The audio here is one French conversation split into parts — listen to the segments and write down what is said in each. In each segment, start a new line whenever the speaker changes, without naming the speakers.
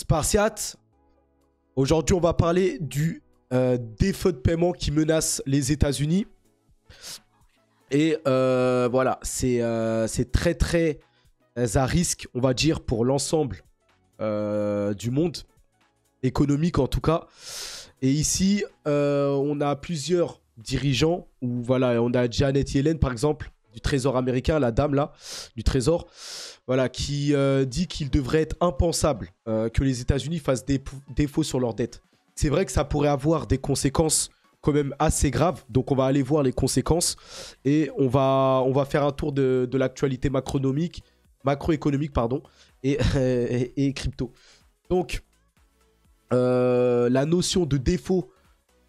Spartiate, aujourd'hui on va parler du défaut de paiement qui menace les États-Unis. Et voilà, c'est très très à risque, on va dire, pour l'ensemble du monde, économique en tout cas. Et ici, on a plusieurs dirigeants, où voilà, on a Janet Yellen par exemple, du Trésor américain, la dame là, du Trésor, voilà, qui dit qu'il devrait être impensable que les États-Unis fassent défaut sur leurs dettes. C'est vrai que ça pourrait avoir des conséquences quand même assez graves, donc on va aller voir les conséquences et on va faire un tour de l'actualité macroéconomique pardon, et crypto. Donc, la notion de défaut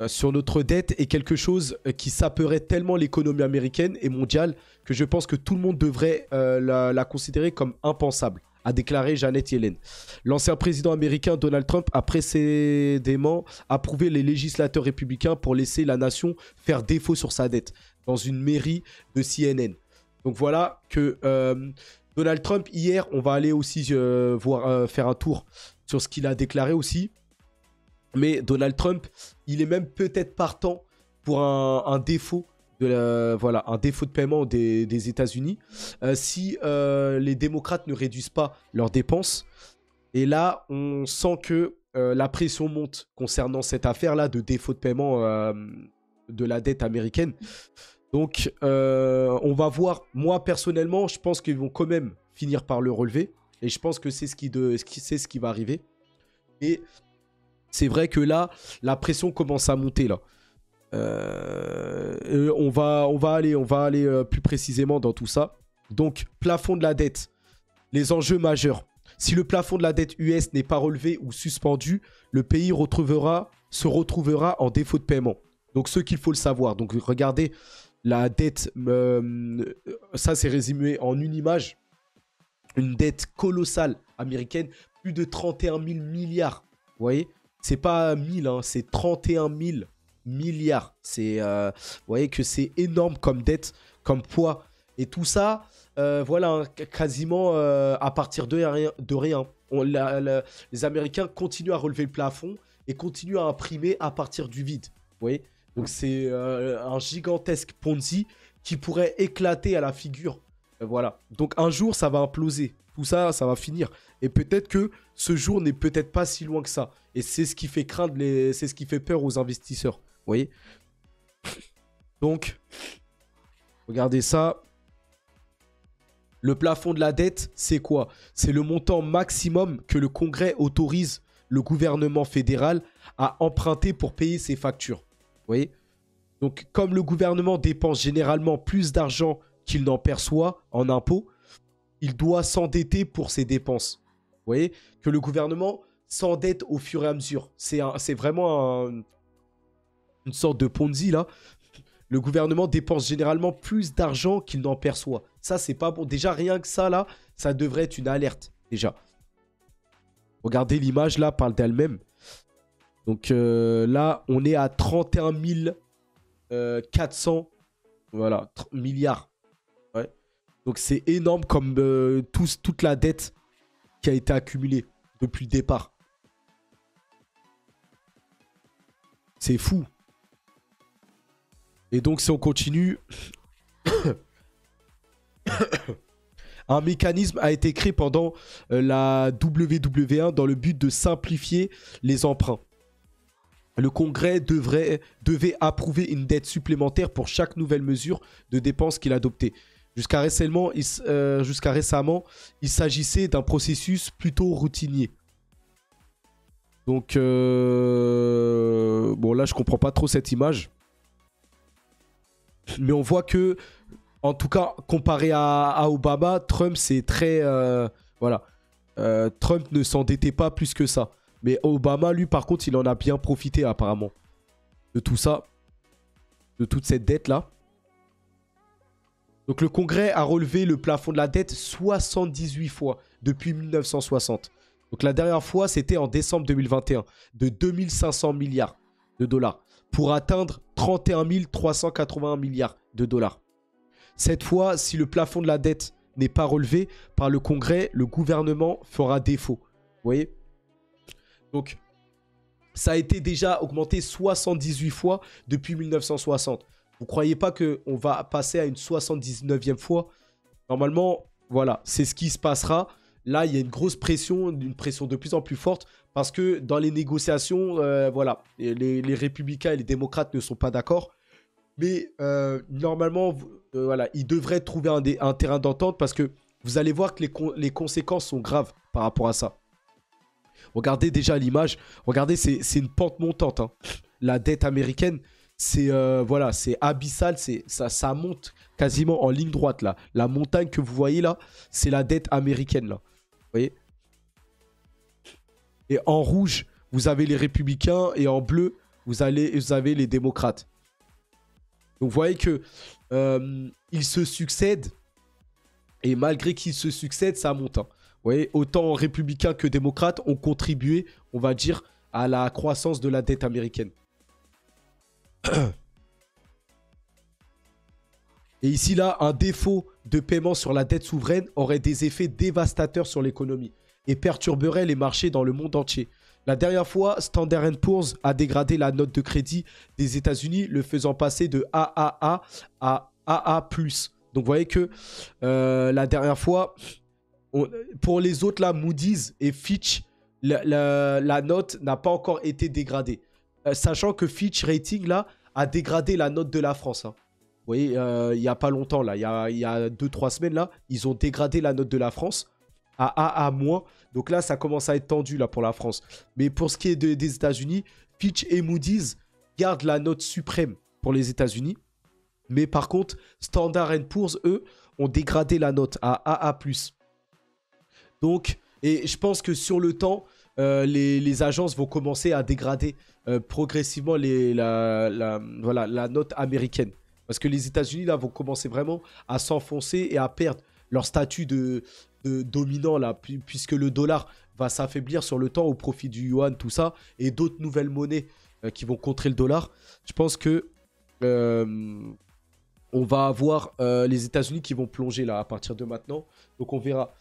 sur notre dette est quelque chose qui saperait tellement l'économie américaine et mondiale que je pense que tout le monde devrait la considérer comme impensable, a déclaré Janet Yellen. L'ancien président américain Donald Trump a précédemment approuvé les législateurs républicains pour laisser la nation faire défaut sur sa dette dans une mairie de CNN. Donc voilà que Donald Trump, hier, on va aller aussi faire un tour sur ce qu'il a déclaré aussi. Mais Donald Trump, il est même peut-être partant pour un défaut un défaut de paiement des États-Unis si les démocrates ne réduisent pas leurs dépenses. Et là, on sent que la pression monte concernant cette affaire-là de défaut de paiement de la dette américaine. Donc, on va voir. Moi, personnellement, je pense qu'ils vont quand même finir par le relever. Et je pense que c'est ce qui va arriver. Et c'est vrai que là, la pression commence à monter là. On va aller plus précisément dans tout ça. Donc, plafond de la dette. Les enjeux majeurs. Si le plafond de la dette US n'est pas relevé ou suspendu, le pays se retrouvera en défaut de paiement. Donc, ce qu'il faut le savoir. Donc, regardez la dette. Ça, c'est résumé en une image. Une dette colossale américaine. Plus de 31 000 milliards. Vous voyez ? C'est pas 1000, hein, c'est 31 000 milliards. Vous voyez que c'est énorme comme dette, comme poids. Et tout ça, voilà, hein, quasiment à partir de rien. Les Américains continuent à relever le plafond et continuent à imprimer à partir du vide. Vous voyez ? Donc c'est un gigantesque Ponzi qui pourrait éclater à la figure. Voilà. Donc un jour, ça va imploser. Tout ça, ça va finir. Et peut-être que ce jour n'est peut-être pas si loin que ça. Et c'est ce qui fait craindre, c'est ce qui fait peur aux investisseurs. Vous voyez ? Donc, regardez ça. Le plafond de la dette, c'est quoi ? C'est le montant maximum que le Congrès autorise le gouvernement fédéral à emprunter pour payer ses factures. Vous voyez ? Donc, comme le gouvernement dépense généralement plus d'argent qu'il n'en perçoit en impôts, il doit s'endetter pour ses dépenses. Vous voyez que le gouvernement s'endette au fur et à mesure. C'est vraiment une sorte de Ponzi, là. Le gouvernement dépense généralement plus d'argent qu'il n'en perçoit. Ça, c'est pas bon. Déjà, rien que ça, là, ça devrait être une alerte, déjà. Regardez l'image, là, parle d'elle-même. Donc là, on est à 31 400 voilà, milliards. Ouais. Donc c'est énorme comme toute la dette qui a été accumulée depuis le départ. C'est fou. Et donc si on continue, un mécanisme a été créé pendant la WW1 dans le but de simplifier les emprunts. Le Congrès devait approuver une dette supplémentaire pour chaque nouvelle mesure de dépenses qu'il adoptait. Jusqu'à récemment, il s'agissait d'un processus plutôt routinier. Donc, bon là, je comprends pas trop cette image. Mais on voit que, en tout cas, comparé à Obama, Trump, c'est très... voilà. Trump ne s'endettait pas plus que ça. Mais Obama, lui, par contre, il en a bien profité, apparemment. De tout ça. De toute cette dette-là. Donc, le Congrès a relevé le plafond de la dette 78 fois depuis 1960. Donc, la dernière fois, c'était en décembre 2021. De 2500 milliards de dollars. Pour atteindre 31 381 milliards de dollars. Cette fois, si le plafond de la dette n'est pas relevé par le Congrès, le gouvernement fera défaut. Vous voyez ? Donc, ça a été déjà augmenté 78 fois depuis 1960. Vous ne croyez pas qu'on va passer à une 79e fois? Normalement, voilà, c'est ce qui se passera. Là, il y a une grosse pression, une pression de plus en plus forte, parce que dans les négociations, voilà, les républicains et les démocrates ne sont pas d'accord. Mais normalement, voilà, ils devraient trouver un terrain d'entente, parce que vous allez voir que les conséquences sont graves par rapport à ça. Regardez déjà l'image. Regardez, c'est une pente montante, hein. La dette américaine, c'est voilà, c'est abyssal. Ça monte quasiment en ligne droite là. La montagne que vous voyez là, c'est la dette américaine là. Vous voyez? Et en rouge, vous avez les républicains, et en bleu, vous avez les démocrates. Donc vous voyez que ils se succèdent, et malgré qu'ils se succèdent, ça monte, hein. Vous voyez, autant républicains que démocrates ont contribué, on va dire, à la croissance de la dette américaine. Et ici, là, un défaut de paiement sur la dette souveraine aurait des effets dévastateurs sur l'économie et perturberait les marchés dans le monde entier. La dernière fois, Standard & Poor's a dégradé la note de crédit des États-Unis, le faisant passer de AAA à AA+. Donc, vous voyez que la dernière fois, pour les autres, là, Moody's et Fitch, la note n'a pas encore été dégradée. Sachant que Fitch Rating, là, a dégradé la note de la France, hein. Vous voyez, il n'y a pas longtemps, là, il y a 2-3 semaines, là, ils ont dégradé la note de la France à AA-. Donc là, ça commence à être tendu, là, pour la France. Mais pour ce qui est des États-Unis, Fitch et Moody's gardent la note suprême pour les États-Unis. Mais par contre, Standard & Poor's, eux, ont dégradé la note à AA+. Donc, et je pense que sur le temps, les agences vont commencer à dégrader progressivement la note américaine. Parce que les États-Unis, là, vont commencer vraiment à s'enfoncer et à perdre leur statut de dominant, là, puisque le dollar va s'affaiblir sur le temps au profit du yuan, tout ça, et d'autres nouvelles monnaies qui vont contrer le dollar. Je pense que on va avoir les États-Unis qui vont plonger, là, à partir de maintenant. Donc, on verra.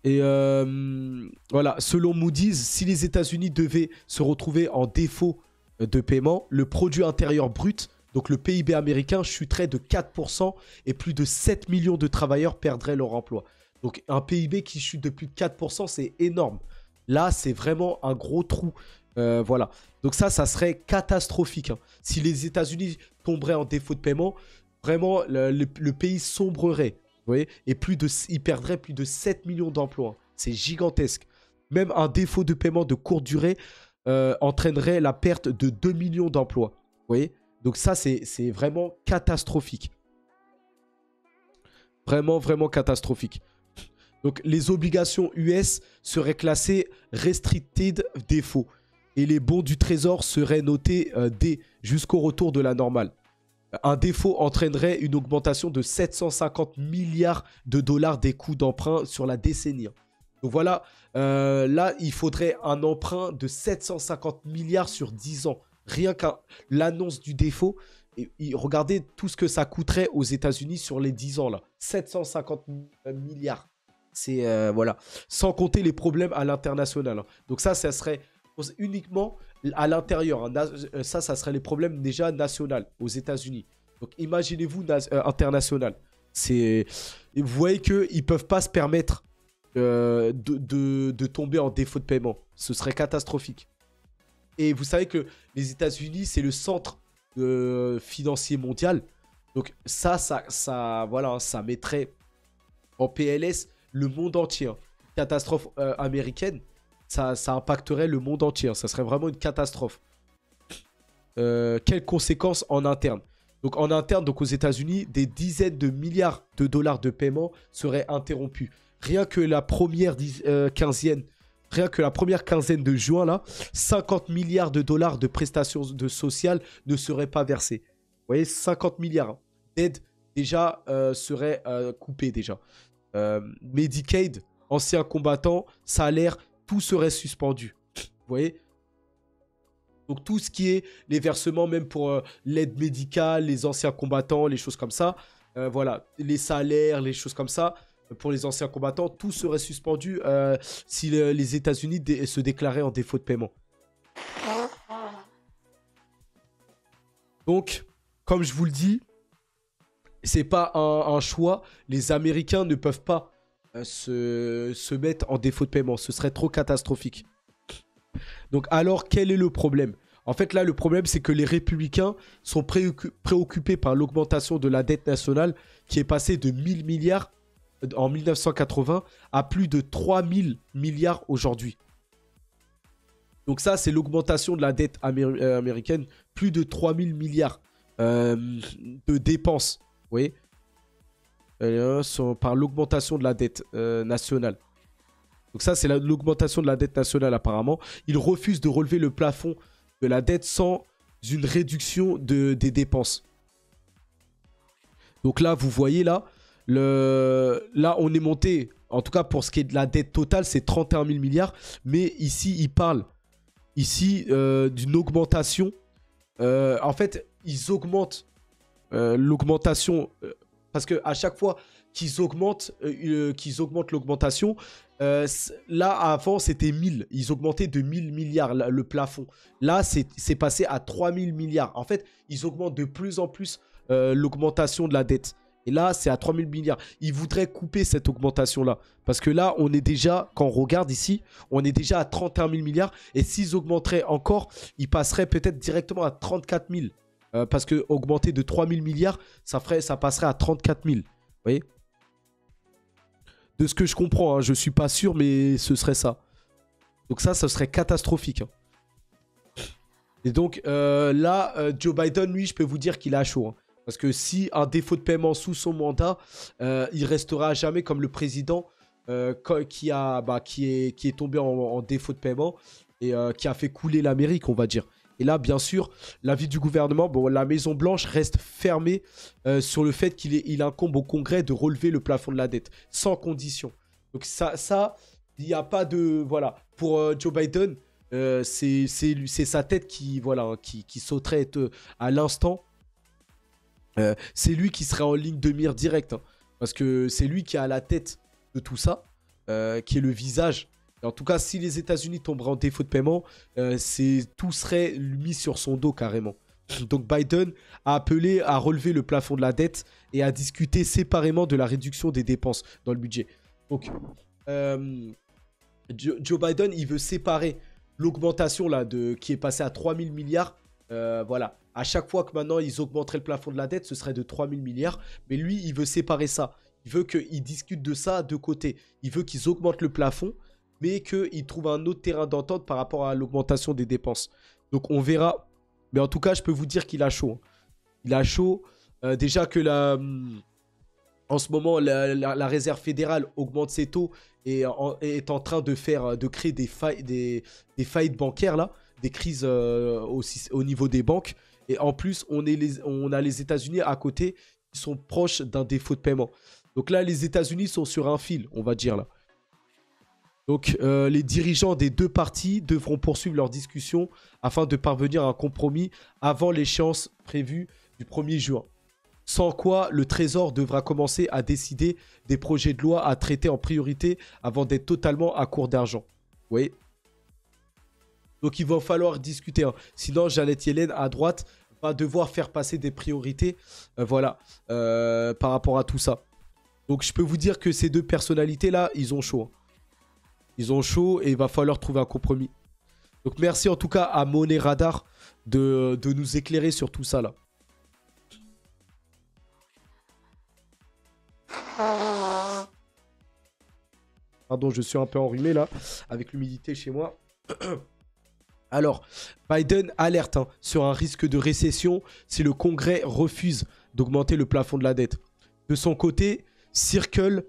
Et voilà, selon Moody's, si les États-Unis devaient se retrouver en défaut de paiement, le produit intérieur brut, donc le PIB américain, chuterait de 4% et plus de 7 millions de travailleurs perdraient leur emploi. Donc un PIB qui chute de plus de 4%, c'est énorme. Là, c'est vraiment un gros trou. Voilà. Donc ça serait catastrophique, hein. Si les États-Unis tomberaient en défaut de paiement, vraiment, le pays sombrerait. Vous voyez, et il perdrait plus de 7 millions d'emplois. C'est gigantesque. Même un défaut de paiement de courte durée entraînerait la perte de 2 millions d'emplois. Vous voyez? Donc ça, c'est vraiment catastrophique. Vraiment, vraiment catastrophique. Donc les obligations US seraient classées Restricted Default. Et les bons du Trésor seraient notés D jusqu'au retour de la normale. Un défaut entraînerait une augmentation de 750 milliards de dollars des coûts d'emprunt sur la décennie. Donc voilà, là, il faudrait un emprunt de 750 milliards sur 10 ans. Rien qu'à l'annonce du défaut. Et regardez tout ce que ça coûterait aux États-Unis sur les 10 ans, là. 750 milliards. C'est, voilà. Sans compter les problèmes à l'international, hein. Donc ça serait uniquement à l'intérieur, hein. Ça serait les problèmes déjà nationaux aux États-Unis. Donc imaginez-vous international. Vous voyez qu'ils ne peuvent pas se permettre de tomber en défaut de paiement. Ce serait catastrophique. Et vous savez que les États-Unis, c'est le centre financier mondial. Donc voilà, ça mettrait en PLS le monde entier, hein. Catastrophe américaine. Ça impacterait le monde entier. Ça serait vraiment une catastrophe. Quelles conséquences en interne? Donc en interne, donc aux États-Unis, des dizaines de milliards de dollars de paiement seraient interrompus. Rien que la première quinzaine de juin, là, 50 milliards de dollars de prestations sociales ne seraient pas versées. Vous voyez, 50 milliards, hein, d'aide déjà seraient coupées déjà. Medicaid, anciens combattants, salaire, tout serait suspendu. Vous voyez? Donc tout ce qui est les versements, même pour l'aide médicale, les anciens combattants, les choses comme ça, voilà, les salaires, les choses comme ça, pour les anciens combattants, tout serait suspendu si les États-Unis se déclaraient en défaut de paiement. Donc, comme je vous le dis, c'est pas un choix. Les Américains ne peuvent pas se mettre en défaut de paiement. Ce serait trop catastrophique. Donc, alors, quel est le problème? En fait, là, le problème, c'est que les républicains sont préoccupés par l'augmentation de la dette nationale qui est passée de 1000 milliards en 1980 à plus de 3000 milliards aujourd'hui. Donc ça, c'est l'augmentation de la dette américaine, plus de 3000 milliards de dépenses, vous voyez, par l'augmentation de la dette nationale. Donc ça, c'est l'augmentation de la dette nationale apparemment. Ils refusent de relever le plafond de la dette sans une réduction des dépenses. Donc là, vous voyez là, là, on est monté, en tout cas pour ce qui est de la dette totale, c'est 31 000 milliards. Mais ici, ils parlent d'une augmentation. En fait, ils augmentent l'augmentation parce qu'à chaque fois qu'ils augmentent l'augmentation, là, avant, c'était 1000. Ils augmentaient de 1000 milliards le plafond. Là, c'est passé à 3000 milliards. En fait, ils augmentent de plus en plus l'augmentation de la dette. Et là, c'est à 3000 milliards. Ils voudraient couper cette augmentation-là. Parce que là, on est déjà, quand on regarde ici, on est déjà à 31 000 milliards. Et s'ils augmenteraient encore, ils passeraient peut-être directement à 34 000. Parce que augmenter de 3000 milliards, ça passerait à 34 000. Vous voyez? De ce que je comprends, hein, je ne suis pas sûr, mais ce serait ça. Donc ça, ce serait catastrophique. Hein. Et donc là, Joe Biden, lui, je peux vous dire qu'il a chaud. Hein. Parce que si un défaut de paiement sous son mandat, il restera à jamais comme le président qui est tombé en défaut de paiement et qui a fait couler l'Amérique, on va dire. Et là, bien sûr, l'avis du gouvernement, bon, la Maison-Blanche reste fermée sur le fait qu'il incombe au Congrès de relever le plafond de la dette, sans condition. Donc ça il n'y a pas de... Voilà, pour Joe Biden, c'est sa tête qui sauterait à l'instant. C'est lui qui serait en ligne de mire direct. Hein, parce que c'est lui qui est à la tête de tout ça, qui est le visage. Et en tout cas, si les États-Unis tomberaient en défaut de paiement, tout serait mis sur son dos carrément. Donc Biden a appelé à relever le plafond de la dette et à discuter séparément de la réduction des dépenses dans le budget. Donc Joe Biden, il veut séparer l'augmentation là qui est passée à 3000 milliards. Voilà. À chaque fois que maintenant ils augmenteraient le plafond de la dette, ce serait de 3000 milliards. Mais lui, il veut séparer ça. Il veut qu'ils discutent de ça de côté. Il veut qu'ils augmentent le plafond, mais qu'ils trouvent un autre terrain d'entente par rapport à l'augmentation des dépenses. Donc on verra. Mais en tout cas, je peux vous dire qu'il a chaud. Hein. Il a chaud. Déjà que en ce moment, la Réserve fédérale augmente ses taux et est en train de créer des faillites bancaires, là, des crises au niveau des banques. Et en plus, on a les États-Unis à côté qui sont proches d'un défaut de paiement. Donc là, les États-Unis sont sur un fil, on va dire là. Donc les dirigeants des deux parties devront poursuivre leurs discussions afin de parvenir à un compromis avant l'échéance prévue du 1er juin. Sans quoi, le Trésor devra commencer à décider des projets de loi à traiter en priorité avant d'être totalement à court d'argent. Vous voyez ? Donc il va falloir discuter. Hein. Sinon, Janet Yellen, à droite, va devoir faire passer des priorités par rapport à tout ça. Donc je peux vous dire que ces deux personnalités-là, ils ont chaud. Hein. Ils ont chaud et il va falloir trouver un compromis. Donc merci en tout cas à Money Radar de nous éclairer sur tout ça là. Pardon, je suis un peu enrhumé là, avec l'humidité chez moi. Alors, Biden alerte sur un risque de récession si le Congrès refuse d'augmenter le plafond de la dette. De son côté, Circle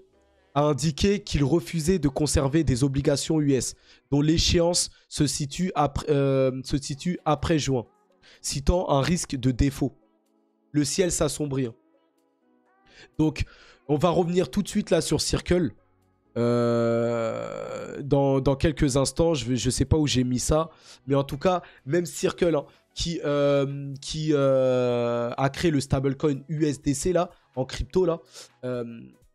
a indiqué qu'il refusait de conserver des obligations US, dont l'échéance se situe après juin, citant un risque de défaut. Le ciel s'assombrit. Donc, on va revenir tout de suite là sur Circle. Dans quelques instants, je sais pas où j'ai mis ça, mais en tout cas, même Circle qui a créé le stablecoin USDC là, en crypto là,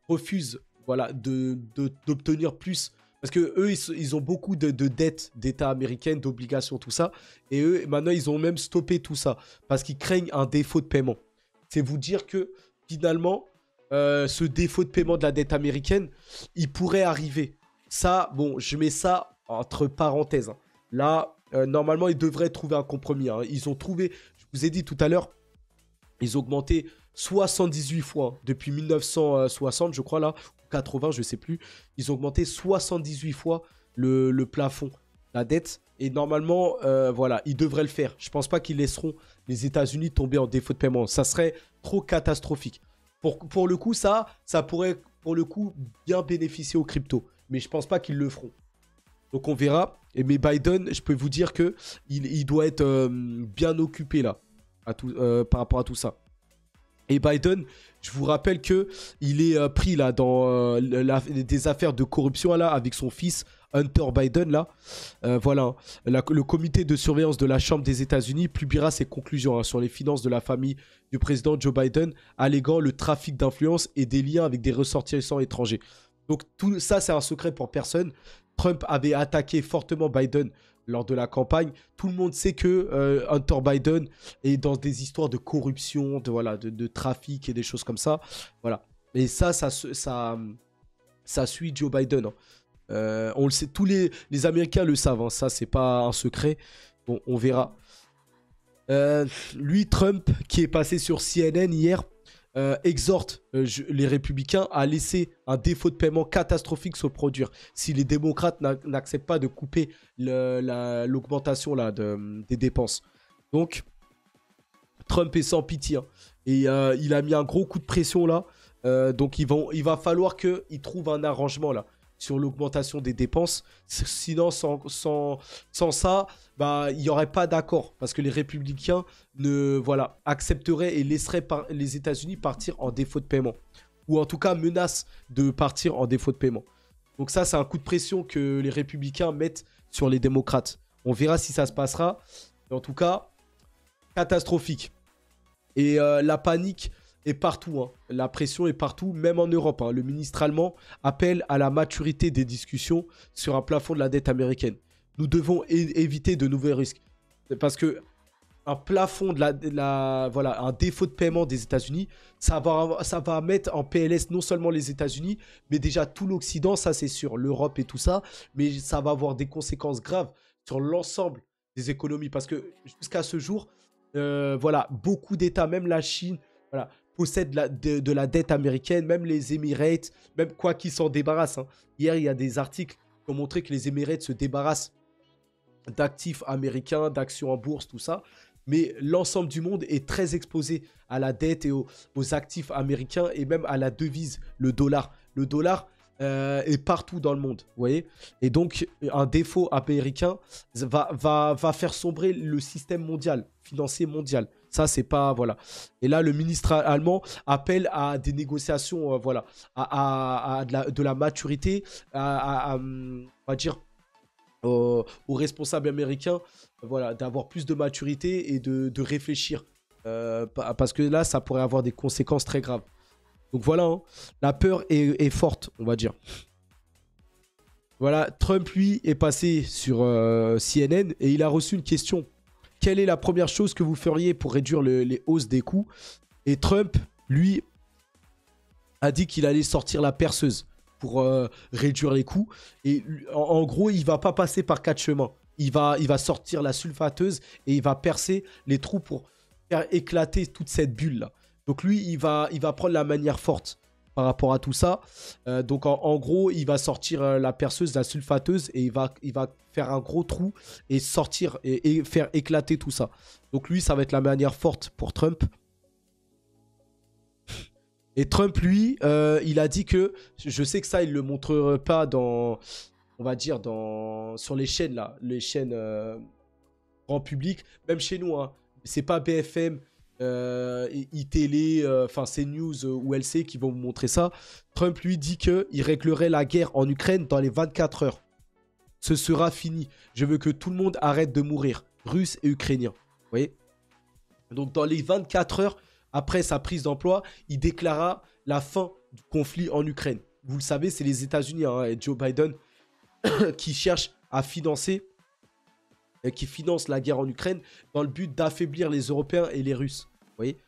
refuse voilà, d'obtenir plus. Parce que eux, ils ont beaucoup de dettes d'État américaines, d'obligations, tout ça. Et eux, maintenant, ils ont même stoppé tout ça. Parce qu'ils craignent un défaut de paiement. C'est vous dire que, finalement, ce défaut de paiement de la dette américaine, il pourrait arriver. Ça, bon, je mets ça entre parenthèses. Hein. Là, normalement, ils devraient trouver un compromis. Hein. Ils ont trouvé, je vous ai dit tout à l'heure, ils ont augmenté 78 fois hein, depuis 1960, je crois, là, ou 80, je sais plus. Ils ont augmenté 78 fois le plafond, la dette. Et normalement, voilà, ils devraient le faire. Je pense pas qu'ils laisseront les États-Unis tomber en défaut de paiement. Ça serait trop catastrophique. Pour le coup, ça pourrait, pour le coup, bien bénéficier aux cryptos. Mais je pense pas qu'ils le feront. Donc on verra. Mais Biden, je peux vous dire que il doit être bien occupé là, par rapport à tout ça. Et Biden, je vous rappelle que il est pris là dans des affaires de corruption là avec son fils Hunter Biden là. Voilà, le comité de surveillance de la Chambre des États-Unis publiera ses conclusions hein, sur les finances de la famille du président Joe Biden, alléguant le trafic d'influence et des liens avec des ressortissants étrangers. Donc tout ça, c'est un secret pour personne. Trump avait attaqué fortement Biden lors de la campagne. Tout le monde sait que Hunter Biden est dans des histoires de corruption, de trafic et des choses comme ça. Voilà. Et ça suit Joe Biden. Hein. On le sait, tous les Américains le savent. Hein. Ça, c'est pas un secret. Bon, on verra. Lui, Trump, qui est passé sur CNN hier, exhorte les républicains à laisser un défaut de paiement catastrophique se produire si les démocrates n'acceptent pas de couper l'augmentation là, des dépenses. Donc, Trump est sans pitié. Hein. Et il a mis un gros coup de pression là. Donc, il va falloir qu'il trouve un arrangement là sur l'augmentation des dépenses. Sinon, sans ça, bah, il n'y aurait pas d'accord. Parce que les républicains accepteraient et laisseraient les États-Unis partir en défaut de paiement. Ou en tout cas, menacent de partir en défaut de paiement. Donc ça, c'est un coup de pression que les républicains mettent sur les démocrates. On verra si ça se passera. Mais en tout cas, catastrophique. Et la panique est partout, hein. La pression est partout, même en Europe. Hein. Le ministre allemand appelle à la maturité des discussions sur un plafond de la dette américaine. Nous devons éviter de nouveaux risques. Parce que un plafond un défaut de paiement des États-Unis, ça va mettre en PLS non seulement les États-Unis, mais déjà tout l'Occident, ça c'est sûr, l'Europe et tout ça. Mais ça va avoir des conséquences graves sur l'ensemble des économies. Parce que jusqu'à ce jour, beaucoup d'États, même la Chine, possèdent de la dette américaine, même les Emirates, même quoi qu'ils s'en débarrassent. Hein. Hier, il y a des articles qui ont montré que les Emirates se débarrassent d'actifs américains, d'actions en bourse, tout ça. Mais l'ensemble du monde est très exposé à la dette et aux actifs américains et même à la devise, le dollar. Le dollar est partout dans le monde, vous voyez. Et donc, un défaut américain va faire sombrer le système mondial, financier mondial. Ça, c'est pas... Voilà. Et là, le ministre allemand appelle à des négociations, de la maturité, on va dire, aux responsables américains, d'avoir plus de maturité et de réfléchir. Parce que là, ça pourrait avoir des conséquences très graves. Donc voilà, hein, la peur est forte, on va dire. Voilà, Trump, lui, est passé sur CNN et il a reçu une question. Quelle est la première chose que vous feriez pour réduire les hausses des coûts? Et Trump, lui, a dit qu'il allait sortir la perceuse pour réduire les coûts. Et en gros, il va pas passer par 4 chemins. Il va sortir la sulfateuse et il va percer les trous pour faire éclater toute cette bulle-là. Donc lui, il va prendre la manière forte par rapport à tout ça. Donc en gros, il va sortir la perceuse, la sulfateuse et il va faire un gros trou et sortir et faire éclater tout ça. Donc lui, ça va être la manière forte pour Trump. Et Trump, lui, il a dit que, je sais que ça, il ne le montrera pas dans, on va dire, sur les chaînes, là, les chaînes grand public, même chez nous, hein, c'est pas BFM, iTélé, CNews ou LC qui vont vous montrer ça. Trump, lui, dit qu'il réglerait la guerre en Ukraine dans les 24 heures. Ce sera fini. Je veux que tout le monde arrête de mourir, Russes et Ukrainiens. Vous voyez? Donc, dans les 24 heures, après sa prise d'emploi, il déclara la fin du conflit en Ukraine. vous le savez, c'est les États-Unis hein, et Joe Biden qui cherchent à financer, qui financent la guerre en Ukraine dans le but d'affaiblir les Européens et les Russes. Vous voyez,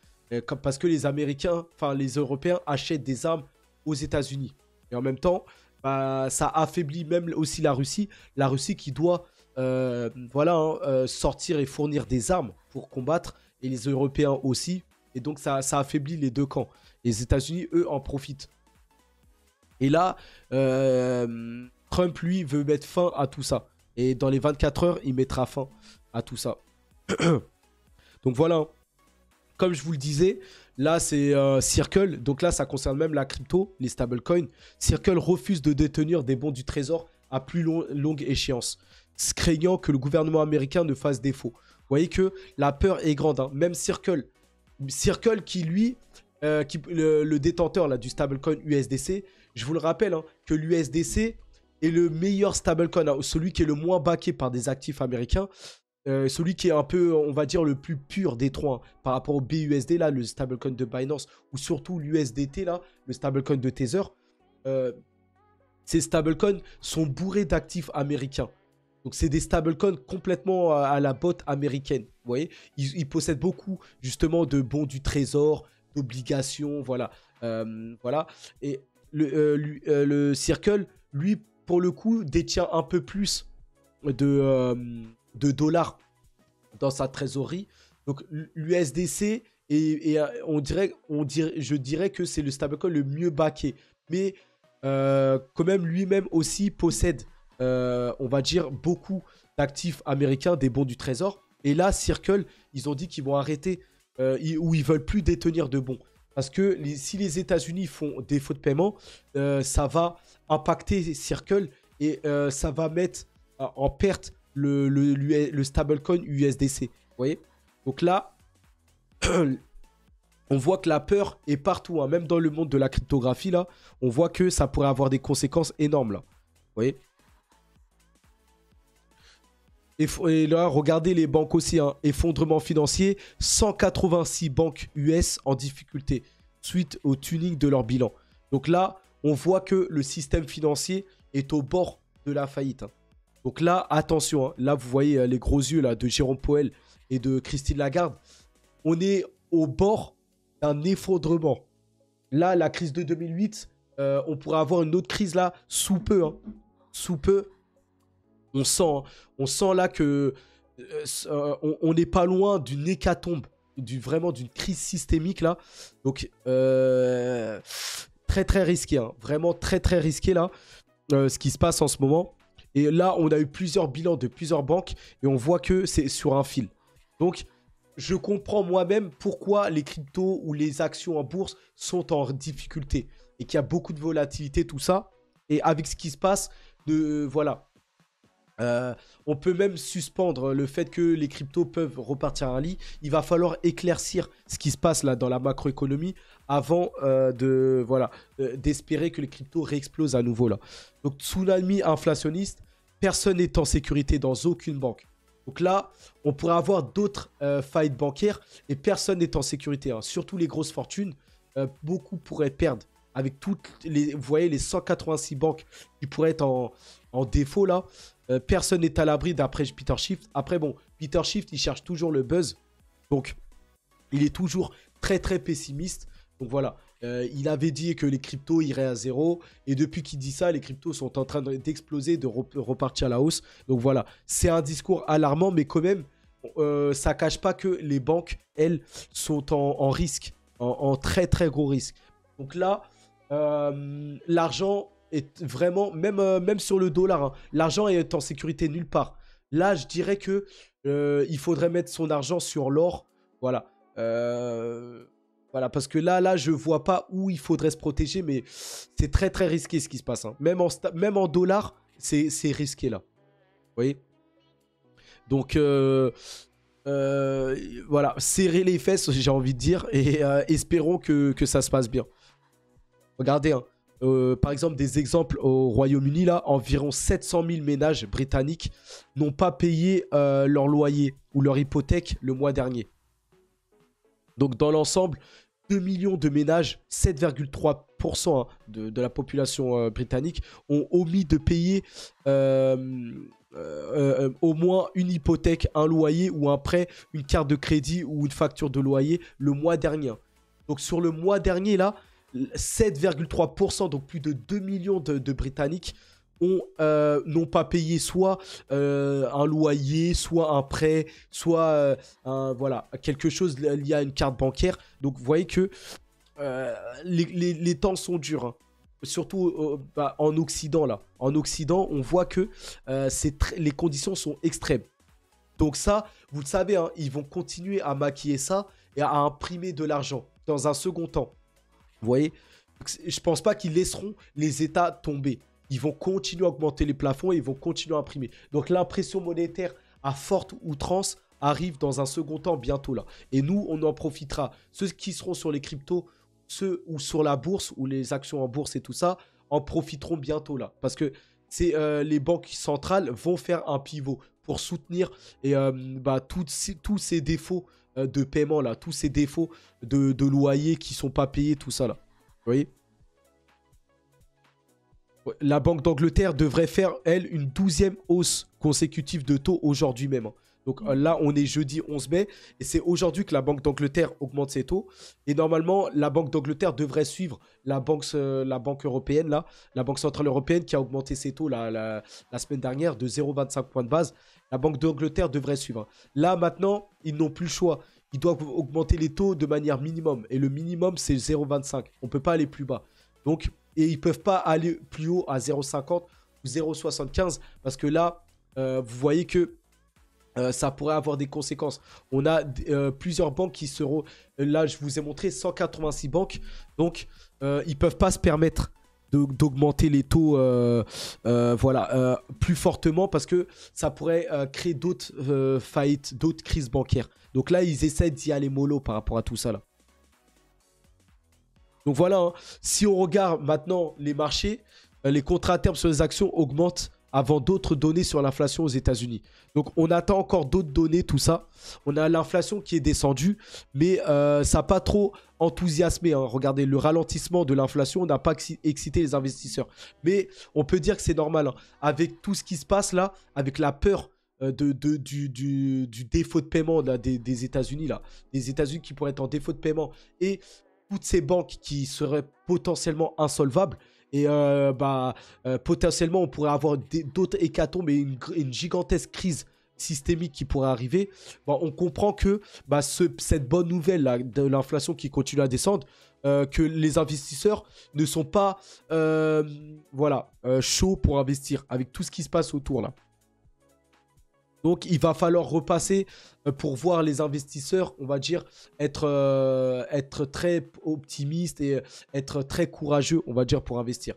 parce que les Américains, enfin les Européens achètent des armes aux États-Unis. Et en même temps, bah, ça affaiblit même aussi la Russie qui doit voilà, hein, sortir et fournir des armes pour combattre, et les Européens aussi. Et donc ça affaiblit les deux camps. Les États-Unis, eux, en profitent. Et là, Trump, lui, veut mettre fin à tout ça. Et dans les 24 heures, il mettra fin à tout ça. Donc voilà. Comme je vous le disais, là, c'est Circle. Donc là, ça concerne même la crypto, les stablecoins. Circle refuse de détenir des bons du trésor à plus longue échéance, craignant que le gouvernement américain ne fasse défaut. Vous voyez que la peur est grande. Hein. Même Circle qui, lui, le détenteur là, du stablecoin USDC, je vous le rappelle, hein, que l'USDC est le meilleur stablecoin, hein, celui qui est le moins backé par des actifs américains, celui qui est un peu, on va dire, le plus pur des trois, hein, par rapport au BUSD, là, le stablecoin de Binance, ou surtout l'USDT, là, le stablecoin de Tether. Ces stablecoins sont bourrés d'actifs américains. Donc, c'est des stablecoins complètement à la botte américaine. Vous voyez, ils possèdent beaucoup, justement, de bons du trésor, d'obligations, voilà. Voilà. Et le Circle, lui, pour le coup, détient un peu plus de dollars dans sa trésorerie. Donc, l'USDC, je dirais que c'est le stablecoin le mieux backé. Mais, quand même, lui-même aussi possède on va dire, beaucoup d'actifs américains, des bons du trésor. Et là, Circle, ils ont dit qu'ils vont arrêter ou ils veulent plus détenir de bons. Parce que si les États-Unis font défaut de paiement, ça va impacter Circle et ça va mettre en perte le stablecoin USDC. Vous voyez? Donc là, on voit que la peur est partout. Hein. Même dans le monde de la cryptographie, là, on voit que ça pourrait avoir des conséquences énormes. Là. Vous voyez? Et là, regardez les banques aussi. Hein. Effondrement financier, 186 banques US en difficulté suite au tuning de leur bilan. Donc là, on voit que le système financier est au bord de la faillite. Hein. Donc là, attention. Hein. Là, vous voyez les gros yeux là, de Jérôme Powell et de Christine Lagarde. On est au bord d'un effondrement. Là, la crise de 2008, on pourrait avoir une autre crise là sous peu. Hein. Sous peu. On sent là que on n'est pas loin d'une hécatombe, vraiment d'une crise systémique là. Donc très très risqué, hein. Vraiment très très risqué là, ce qui se passe en ce moment. Et là, on a eu plusieurs bilans de plusieurs banques et on voit que c'est sur un fil. Donc je comprends moi-même pourquoi les cryptos ou les actions en bourse sont en difficulté et qu'il y a beaucoup de volatilité, tout ça. Et avec ce qui se passe, voilà. On peut même suspendre le fait que les cryptos peuvent repartir à un lit. Il va falloir éclaircir ce qui se passe là dans la macroéconomie avant d'espérer que les cryptos réexplosent à nouveau là. Donc tsunami inflationniste, personne n'est en sécurité dans aucune banque. Donc là, on pourrait avoir d'autres faillites bancaires et personne n'est en sécurité. Hein. Surtout les grosses fortunes, beaucoup pourraient perdre. Avec toutes les, vous voyez, les 186 banques qui pourraient être en défaut là. Personne n'est à l'abri d'après Peter Schiff. Après, bon, Peter Schiff, il cherche toujours le buzz. Donc, il est toujours très, très pessimiste. Donc, voilà. Il avait dit que les cryptos iraient à zéro. Et depuis qu'il dit ça, les cryptos sont en train d'exploser, de repartir à la hausse. Donc, voilà. C'est un discours alarmant, mais quand même, ça ne cache pas que les banques, elles, sont en risque. En très, très gros risque. Donc là, l'argent... est vraiment, même sur le dollar, hein, l'argent est en sécurité nulle part. Là, je dirais que il faudrait mettre son argent sur l'or. Voilà. Voilà, parce que là, je vois pas où il faudrait se protéger, mais c'est très, très risqué ce qui se passe. Hein. Même en dollars, c'est risqué là. Vous voyez? Donc, voilà, serrer les fesses, j'ai envie de dire, et espérons que ça se passe bien. Regardez, hein. Par exemple, des exemples au Royaume-Uni, là, environ 700 000 ménages britanniques n'ont pas payé leur loyer ou leur hypothèque le mois dernier. Donc, dans l'ensemble, 2 millions de ménages, 7,3 84% de la population britannique ont omis de payer au moins une hypothèque, un loyer ou un prêt, une carte de crédit ou une facture de loyer le mois dernier. Donc sur le mois dernier, là, 7,3%, donc plus de 2 millions de Britanniques n'ont pas payé soit un loyer, soit un prêt, soit voilà, quelque chose lié à une carte bancaire. Donc vous voyez que les temps sont durs, hein. Surtout en Occident là. En Occident, on voit que les conditions sont extrêmes. Donc ça, vous le savez, hein, ils vont continuer à maquiller ça et à imprimer de l'argent dans un second temps. Vous voyez, je pense pas qu'ils laisseront les États tomber. Ils vont continuer à augmenter les plafonds et ils vont continuer à imprimer. Donc l'impression monétaire à forte outrance arrive dans un second temps bientôt là. Et nous, on en profitera. Ceux qui seront sur les cryptos, ceux ou sur la bourse ou les actions en bourse et tout ça, en profiteront bientôt là. Parce que les banques centrales vont faire un pivot pour soutenir et, tous ces défauts de paiement là, tous ces défauts de loyer qui sont pas payés, tout ça là. Vous voyez ? La Banque d'Angleterre devrait faire, elle, une 12e hausse consécutive de taux aujourd'hui même, hein. Donc là, on est jeudi 11 mai et c'est aujourd'hui que la Banque d'Angleterre augmente ses taux. Et normalement, la Banque d'Angleterre devrait suivre la banque européenne, là, la Banque Centrale Européenne qui a augmenté ses taux la semaine dernière de 0,25 points de base. La Banque d'Angleterre devrait suivre. Là, maintenant, ils n'ont plus le choix. Ils doivent augmenter les taux de manière minimum. Et le minimum, c'est 0,25. On ne peut pas aller plus bas. Donc, et ils ne peuvent pas aller plus haut à 0,50 ou 0,75 parce que là, vous voyez que ça pourrait avoir des conséquences. On a plusieurs banques qui seront... Là, je vous ai montré 186 banques. Donc, ils ne peuvent pas se permettre d'augmenter les taux plus fortement parce que ça pourrait créer d'autres faillites, d'autres crises bancaires. Donc là, ils essaient d'y aller mollo par rapport à tout ça là. Donc voilà, hein. Si on regarde maintenant les marchés, les contrats à terme sur les actions augmentent avant d'autres données sur l'inflation aux États-Unis. Donc on attend encore d'autres données, tout ça. On a l'inflation qui est descendue, mais ça n'a pas trop enthousiasmé, hein. Regardez, le ralentissement de l'inflation n'a pas excité les investisseurs. Mais on peut dire que c'est normal, hein. Avec tout ce qui se passe là, avec la peur du défaut de paiement là, des États-Unis, là, des États-Unis qui pourraient être en défaut de paiement et toutes ces banques qui seraient potentiellement insolvables. Et potentiellement, on pourrait avoir d'autres hécatombes et une gigantesque crise systémique qui pourrait arriver. On comprend que cette bonne nouvelle là, de l'inflation qui continue à descendre, que les investisseurs ne sont pas chauds pour investir avec tout ce qui se passe autour là. Donc, il va falloir repasser pour voir les investisseurs, on va dire, être très optimistes et être très courageux, on va dire, pour investir.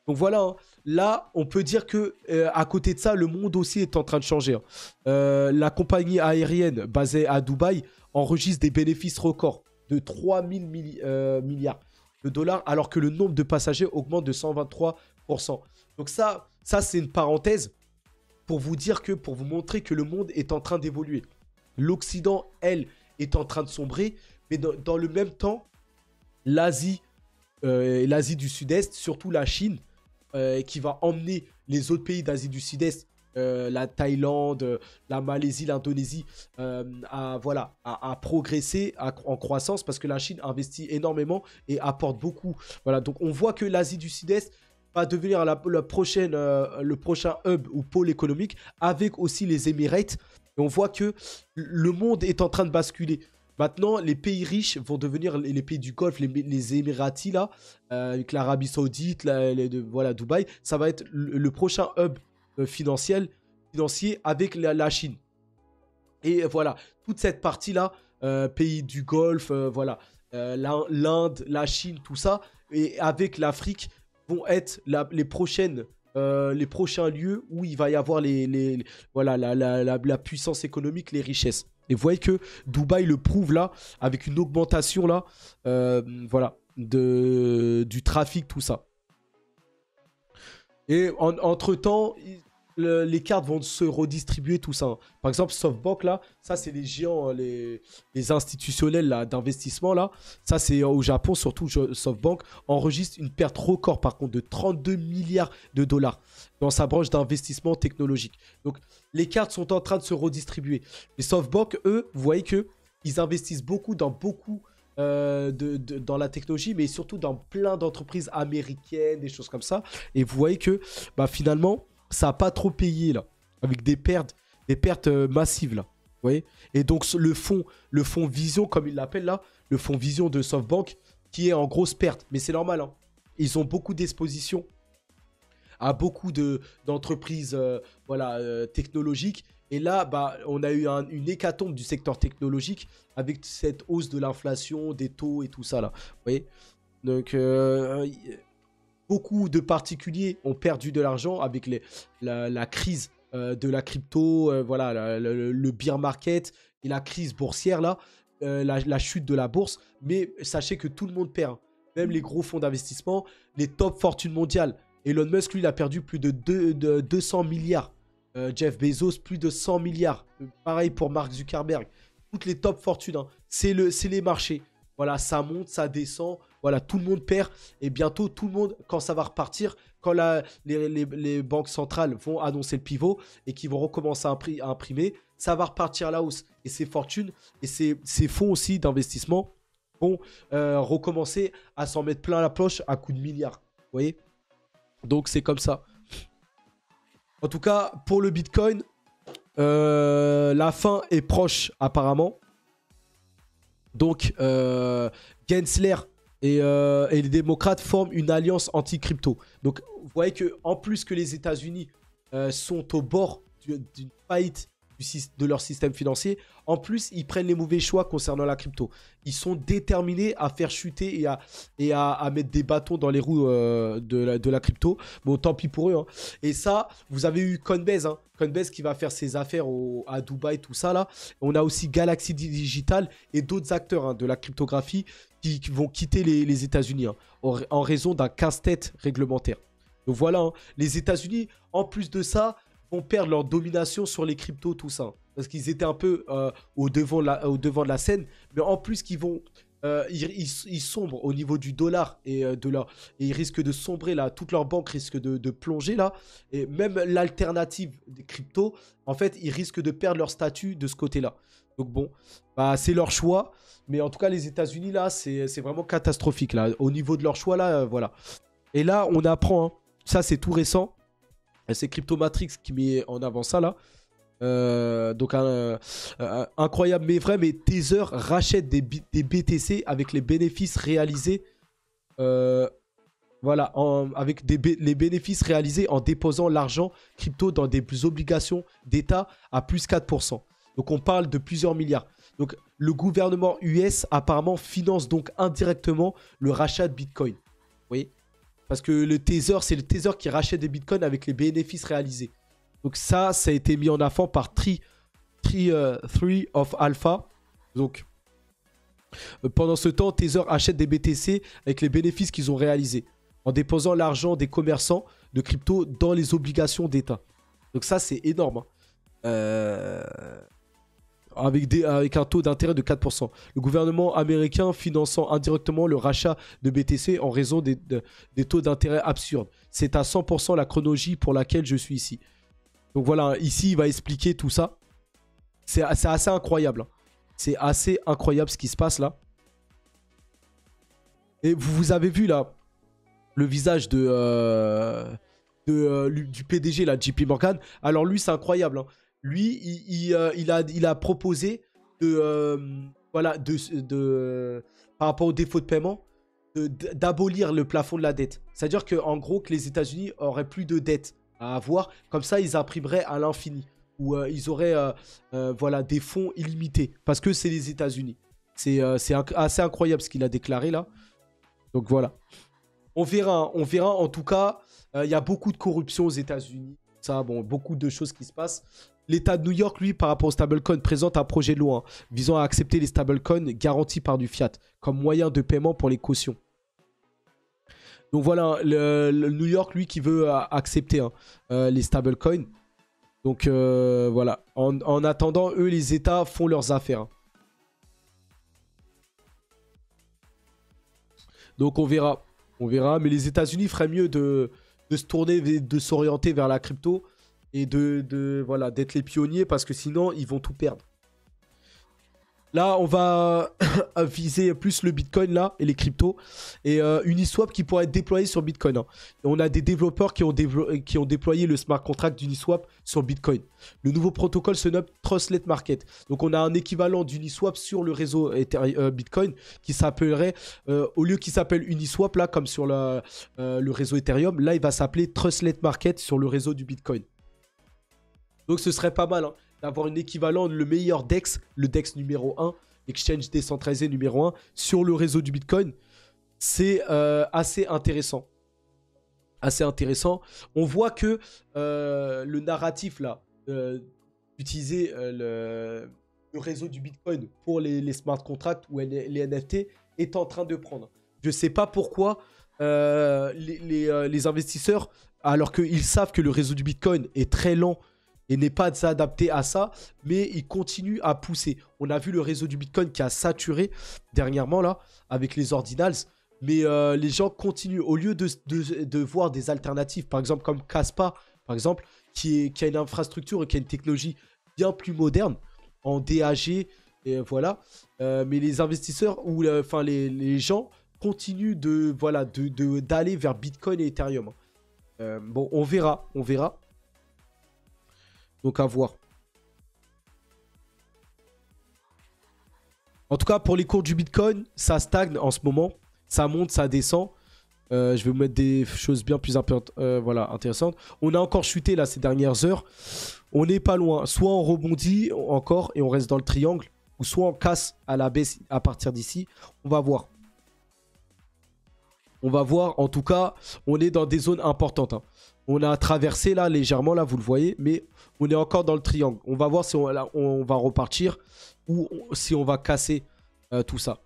Donc voilà, hein. Là, on peut dire que à côté de ça, le monde aussi est en train de changer, hein. La compagnie aérienne basée à Dubaï enregistre des bénéfices records de 3 000 milliards de dollars, alors que le nombre de passagers augmente de 123%. Donc ça c'est une parenthèse. Pour vous montrer que le monde est en train d'évoluer. L'Occident, elle, est en train de sombrer, mais dans le même temps, l'Asie du Sud-Est, surtout la Chine, qui va emmener les autres pays d'Asie du Sud-Est, la Thaïlande, la Malaisie, l'Indonésie, à progresser en croissance, parce que la Chine investit énormément et apporte beaucoup. Voilà, donc on voit que l'Asie du Sud-Est va devenir le prochain hub ou pôle économique, avec aussi les Émirates. Et on voit que le monde est en train de basculer. Maintenant, les pays riches vont devenir les pays du Golfe, les Émiratis, là, avec l'Arabie Saoudite, Dubaï. Ça va être le prochain hub financier avec la Chine. Et voilà, toute cette partie-là, pays du Golfe, l'Inde, la Chine, tout ça, et avec l'Afrique, vont être les prochains lieux où il va y avoir la puissance économique, les richesses. Et vous voyez que Dubaï le prouve là, avec une augmentation là, du trafic, tout ça. Et entre-temps, les cartes vont se redistribuer, tout ça, hein. Par exemple, SoftBank, là, ça, c'est les géants, hein, les institutionnels là, d'investissement, là. Ça, c'est au Japon, surtout SoftBank, enregistre une perte record, par contre, de 32 milliards de dollars dans sa branche d'investissement technologique. Donc, les cartes sont en train de se redistribuer. Les SoftBank, eux, vous voyez que ils investissent beaucoup dans la technologie, mais surtout dans plein d'entreprises américaines, des choses comme ça. Et vous voyez que bah, finalement, ça n'a pas trop payé là, avec des pertes massives là. Vous voyez. Et donc le fonds Vision, comme ils l'appellent là, le fonds Vision de SoftBank, qui est en grosse perte. Mais c'est normal, hein. Ils ont beaucoup d'expositions à beaucoup d'entreprises voilà, technologiques. Et là, bah, on a eu une hécatombe du secteur technologique avec cette hausse de l'inflation, des taux et tout ça là. Vous voyez. Donc, beaucoup de particuliers ont perdu de l'argent avec la crise de la crypto, voilà, le bear market et la crise boursière là, la chute de la bourse. Mais sachez que tout le monde perd, hein. Même les gros fonds d'investissement, les top fortunes mondiales. Elon Musk, lui, il a perdu plus de 200 milliards. Jeff Bezos, plus de 100 milliards. Pareil pour Mark Zuckerberg. Toutes les top fortunes, hein. C'est les marchés. Voilà, ça monte, ça descend. Voilà, tout le monde perd. Et bientôt, tout le monde, quand ça va repartir, quand les banques centrales vont annoncer le pivot et qu'ils vont recommencer à imprimer, ça va repartir à la hausse. Et ces fortunes et ces fonds aussi d'investissement vont recommencer à s'en mettre plein la poche à coups de milliards. Vous voyez? Donc, c'est comme ça. En tout cas, pour le Bitcoin, la fin est proche apparemment. Donc, Gensler et les démocrates forment une alliance anti-crypto. Donc, vous voyez qu'en plus que les États-Unis sont au bord d'une faillite de leur système financier, en plus, ils prennent les mauvais choix concernant la crypto. Ils sont déterminés à faire chuter et à mettre des bâtons dans les roues de la crypto. Bon, tant pis pour eux, hein. Et ça, vous avez eu Coinbase, hein. Coinbase qui va faire ses affaires à Dubaï, tout ça là. On a aussi Galaxy Digital et d'autres acteurs, hein, de la cryptographie qui vont quitter les États-Unis, hein, en raison d'un casse-tête réglementaire. Donc voilà, hein. Les États-Unis, en plus de ça, vont perdre leur domination sur les cryptos, tout ça. Parce qu'ils étaient un peu au devant de la scène. Mais en plus qu'ils vont... ils sombrent au niveau du dollar et et ils risquent de sombrer là. Toute leur banque risque de plonger là. Et même l'alternative des cryptos, en fait, ils risquent de perdre leur statut de ce côté-là. Donc bon, bah, c'est leur choix. Mais en tout cas, les États-Unis là, c'est vraiment catastrophique là. Au niveau de leur choix là, voilà. Et là, on apprend, hein, ça c'est tout récent. C'est Cryptomatrix qui met en avant ça là. Donc incroyable mais vrai, mais Tether rachète des BTC avec les bénéfices réalisés. Voilà, avec les bénéfices réalisés en déposant l'argent crypto dans des obligations d'État à plus 4%. Donc on parle de plusieurs milliards. Donc le gouvernement US apparemment finance donc indirectement le rachat de Bitcoin. Vous voyez ? Parce que le Tether, c'est le Tether qui rachète des bitcoins avec les bénéfices réalisés. Donc ça a été mis en avant par Tree of Alpha. Donc pendant ce temps, Tether achète des BTC avec les bénéfices qu'ils ont réalisés, en déposant l'argent des commerçants de crypto dans les obligations d'État. Donc ça, c'est énorme, hein. Avec un taux d'intérêt de 4%. Le gouvernement américain finançant indirectement le rachat de BTC en raison des taux d'intérêt absurdes. C'est à 100% la chronologie pour laquelle je suis ici. Donc voilà, ici il va expliquer tout ça. C'est assez incroyable, hein. C'est assez incroyable ce qui se passe là. Et vous avez vu là le visage du PDG là, JP Morgan. Alors lui c'est incroyable, hein. Lui, il a proposé voilà, par rapport au défaut de paiement, d'abolir le plafond de la dette. C'est-à-dire qu'en gros, que les États-Unis auraient plus de dettes à avoir. Comme ça, ils imprimeraient à l'infini. Ou ils auraient voilà, des fonds illimités. Parce que c'est les États-Unis. C'est assez incroyable ce qu'il a déclaré là. Donc voilà. On verra. En tout cas, il y a beaucoup de corruption aux États-Unis. Ça, bon, beaucoup de choses qui se passent. L'État de New York, lui, par rapport aux stablecoins, présente un projet de loi, hein, visant à accepter les stablecoins garantis par du fiat comme moyen de paiement pour les cautions. Donc voilà, le New York, lui, qui veut accepter, hein, les stablecoins. Donc voilà. En attendant, eux, les États font leurs affaires. Donc on verra. On verra. Mais les États-Unis feraient mieux de se tourner, de s'orienter vers la crypto et voilà, d'être les pionniers parce que sinon, ils vont tout perdre. Là, on va viser plus le Bitcoin là et les cryptos et Uniswap qui pourrait être déployé sur Bitcoin. Hein. Et on a des développeurs qui ont déployé le smart contract d'Uniswap sur Bitcoin. Le nouveau protocole se nomme Trustlet Market. Donc on a un équivalent d'Uniswap sur le réseau Bitcoin qui s'appellerait, au lieu qu'il s'appelle Uniswap là comme sur le réseau Ethereum, là il va s'appeler Trustlet Market sur le réseau du Bitcoin. Donc ce serait pas mal. Hein, d'avoir un équivalent, le meilleur DEX, le DEX numéro 1, Exchange décentralisé numéro 1, sur le réseau du Bitcoin. C'est assez intéressant. Assez intéressant. On voit que le narratif, là, d'utiliser le réseau du Bitcoin pour les smart contracts ou les NFT est en train de prendre. Je ne sais pas pourquoi les investisseurs, alors qu'ils savent que le réseau du Bitcoin est très lent, et n'est pas adapté à ça, mais il continue à pousser. On a vu le réseau du Bitcoin qui a saturé dernièrement là, avec les ordinals, mais les gens continuent, au lieu de voir des alternatives, par exemple comme Kaspa, par exemple, qui a une infrastructure et qui a une technologie bien plus moderne, en DAG, et voilà, mais les investisseurs, ou les gens continuent d'aller vers Bitcoin et Ethereum. Bon, on verra. Donc à voir. En tout cas, pour les cours du Bitcoin, ça stagne en ce moment. Ça monte, ça descend. Je vais vous mettre des choses bien plus intéressantes. On a encore chuté là ces dernières heures. On n'est pas loin. Soit on rebondit encore et on reste dans le triangle. Ou soit on casse à la baisse à partir d'ici. On va voir. On va voir. En tout cas, on est dans des zones importantes. Hein. On a traversé là légèrement, là vous le voyez, mais on est encore dans le triangle. On va voir si on va repartir ou si on va casser tout ça.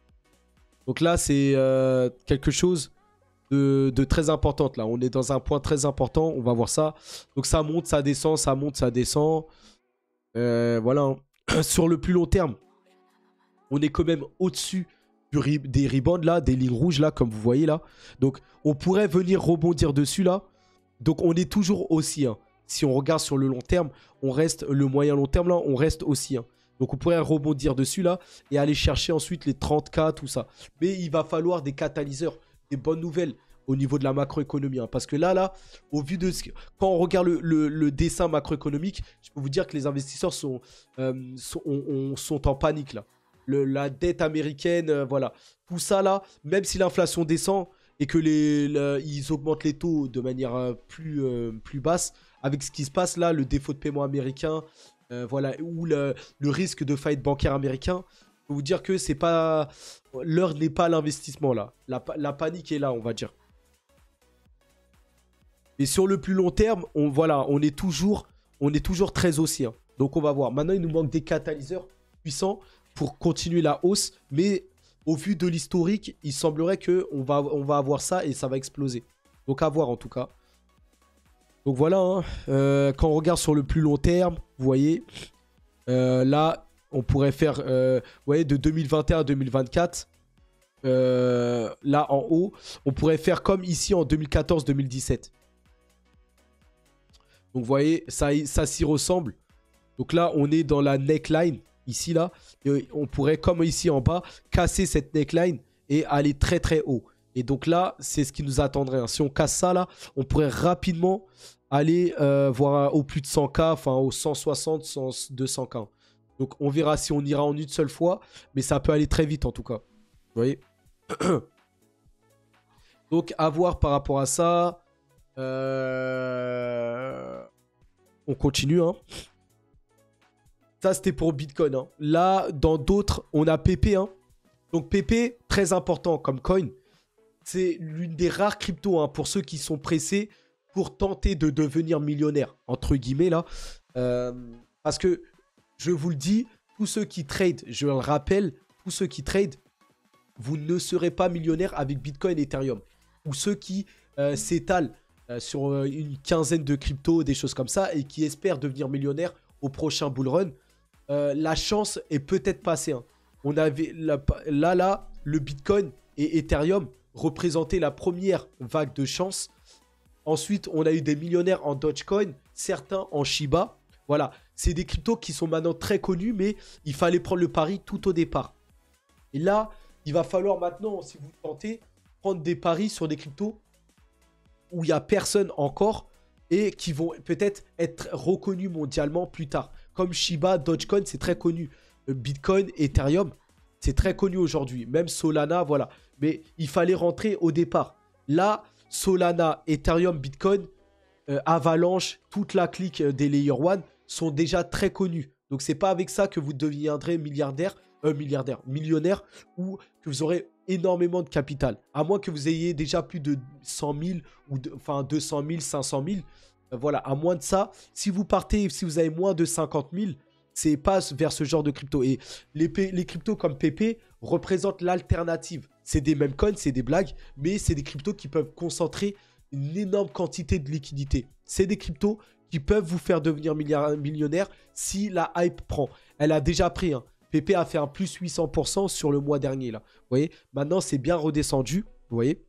Donc là c'est quelque chose de très important. Là on est dans un point très important, on va voir ça. Donc ça monte, ça descend, ça monte, ça descend. Voilà. Hein. Sur le plus long terme, on est quand même au-dessus des rebounds là, des lignes rouges là, comme vous voyez là. Donc on pourrait venir rebondir dessus là. Donc on est toujours aussi, hein. Si on regarde sur le long terme, on reste, le moyen long terme là, on reste aussi. Hein. Donc on pourrait rebondir dessus là et aller chercher ensuite les 30K, tout ça. Mais il va falloir des catalyseurs, des bonnes nouvelles au niveau de la macroéconomie. Hein. Parce que là, au vu de quand on regarde le dessin macroéconomique, je peux vous dire que les investisseurs sont en panique là. La dette américaine, voilà. Tout ça là, même si l'inflation descend et que ils augmentent les taux de manière plus basse, avec ce qui se passe là, le défaut de paiement américain, voilà, ou le risque de faillite bancaire américain, je peux vous dire que c'est pas, l'heure n'est pas à l'investissement là. La panique est là, on va dire. Et sur le plus long terme, on est toujours très haussier. Hein. Donc on va voir. Maintenant, il nous manque des catalyseurs puissants pour continuer la hausse, mais au vu de l'historique, il semblerait qu'on va avoir ça et ça va exploser. Donc à voir en tout cas. Donc voilà, hein. Quand on regarde sur le plus long terme, vous voyez, là, on pourrait faire, vous voyez, de 2021 à 2024, là en haut, on pourrait faire comme ici en 2014-2017. Donc vous voyez, ça s'y ressemble. Donc là, on est dans la neckline. Ici, là, et on pourrait, comme ici en bas, casser cette neckline et aller très très haut. Et donc là, c'est ce qui nous attendrait. Hein. Si on casse ça, là, on pourrait rapidement aller voir au plus de 100K, enfin au 160, 200K. Donc on verra si on ira en une seule fois, mais ça peut aller très vite en tout cas. Vous voyez. Donc à voir par rapport à ça. On continue, hein. Ça, c'était pour Bitcoin. Hein. Là, dans d'autres, on a PP. Hein. Donc, PP, très important comme coin. C'est l'une des rares cryptos, hein, pour ceux qui sont pressés pour tenter de devenir millionnaire, entre guillemets, là. Parce que, je vous le dis, tous ceux qui trade, je le rappelle, tous ceux qui trade, vous ne serez pas millionnaire avec Bitcoin et Ethereum. Ou ceux qui s'étalent sur une quinzaine de cryptos, des choses comme ça, et qui espèrent devenir millionnaires au prochain bull run. La chance est peut-être passée. Hein. On avait là, le Bitcoin et Ethereum représentaient la première vague de chance. Ensuite, on a eu des millionnaires en Dogecoin, certains en Shiba. Voilà, c'est des cryptos qui sont maintenant très connus, mais il fallait prendre le pari tout au départ. Et là, il va falloir maintenant, si vous tentez, prendre des paris sur des cryptos où il n'y a personne encore et qui vont peut-être être reconnus mondialement plus tard. Comme Shiba, Dogecoin, c'est très connu. Bitcoin, Ethereum, c'est très connu aujourd'hui. Même Solana, voilà. Mais il fallait rentrer au départ. Là, Solana, Ethereum, Bitcoin, Avalanche, toute la clique des Layer 1 sont déjà très connus. Donc, c'est pas avec ça que vous deviendrez millionnaire ou que vous aurez énormément de capital. À moins que vous ayez déjà plus de 100 000 ou 200 000, 500 000. Voilà, à moins de ça, si vous partez, si vous avez moins de 50 000, c'est pas vers ce genre de crypto. Et les cryptos comme PP représentent l'alternative. C'est des mêmes coins, c'est des blagues, mais c'est des cryptos qui peuvent concentrer une énorme quantité de liquidité. C'est des cryptos qui peuvent vous faire devenir millionnaire si la hype prend. Elle a déjà pris, hein. PP a fait un plus 800% sur le mois dernier, là. Vous voyez, maintenant, c'est bien redescendu, vous voyez.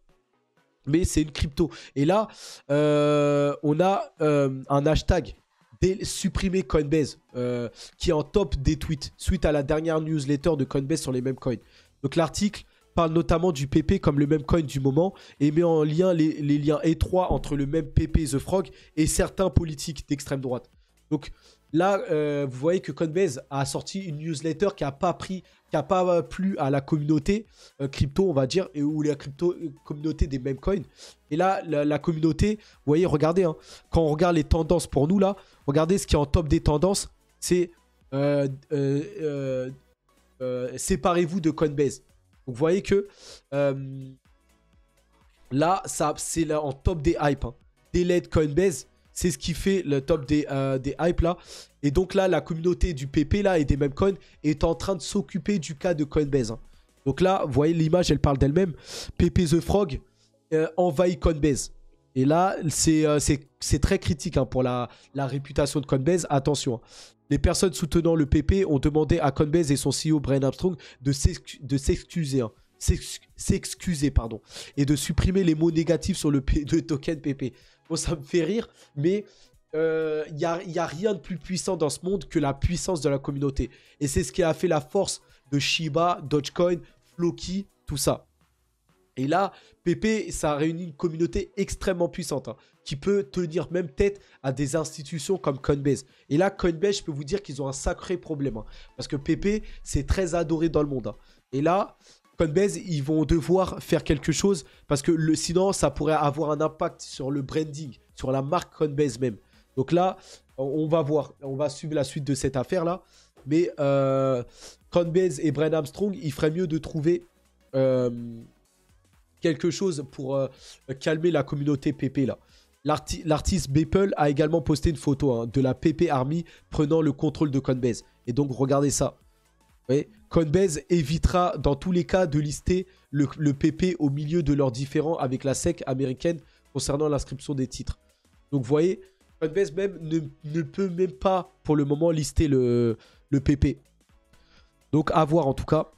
Mais c'est une crypto. Et là, on a un hashtag supprimer Coinbase qui est en top des tweets suite à la dernière newsletter de Coinbase sur les mêmes coins. Donc l'article parle notamment du PP comme le même coin du moment et met en lien les liens étroits entre le même PP The Frog et certains politiques d'extrême droite. Donc là, vous voyez que Coinbase a sorti une newsletter qui n'a pas plu à la communauté crypto, on va dire, ou la communauté des mêmes coins. Et là, la communauté, vous voyez, regardez, hein, quand on regarde les tendances pour nous, là, regardez ce qui est en top des tendances, c'est séparez-vous de Coinbase. Donc, vous voyez que là, c'est là en top des hypes. Hein. Delete Coinbase, c'est ce qui fait le top des hypes là. Et donc là, la communauté du PP là et des mêmes coins est en train de s'occuper du cas de Coinbase. Hein. Donc là, vous voyez l'image, elle parle d'elle-même. PP The Frog envahit Coinbase. Et là, c'est très critique hein, pour la réputation de Coinbase. Attention, hein. Les personnes soutenant le PP ont demandé à Coinbase et son CEO Brian Armstrong de s'excuser. Hein. S'excuser, pardon. Et de supprimer les mots négatifs sur le token PP. Bon, ça me fait rire, mais il n'y a rien de plus puissant dans ce monde que la puissance de la communauté. Et c'est ce qui a fait la force de Shiba, Dogecoin, Floki, tout ça. Et là, PP, ça a réuni une communauté extrêmement puissante, hein, qui peut tenir même tête à des institutions comme Coinbase. Et là, Coinbase, je peux vous dire qu'ils ont un sacré problème. Hein, parce que PP, c'est très adoré dans le monde. Hein. Et là, Coinbase, ils vont devoir faire quelque chose parce que sinon, ça pourrait avoir un impact sur le branding, sur la marque Coinbase même. Donc là, on va voir. On va suivre la suite de cette affaire-là. Mais Coinbase et Brian Armstrong, il ferait mieux de trouver quelque chose pour calmer la communauté PP là. L'artiste Beeple a également posté une photo hein, de la PP Army prenant le contrôle de Coinbase. Et donc, regardez ça. Oui. Coinbase évitera dans tous les cas de lister le PP au milieu de leurs différends avec la SEC américaine concernant l'inscription des titres. Donc, vous voyez, Coinbase même ne peut même pas pour le moment lister le PP. Donc, à voir en tout cas.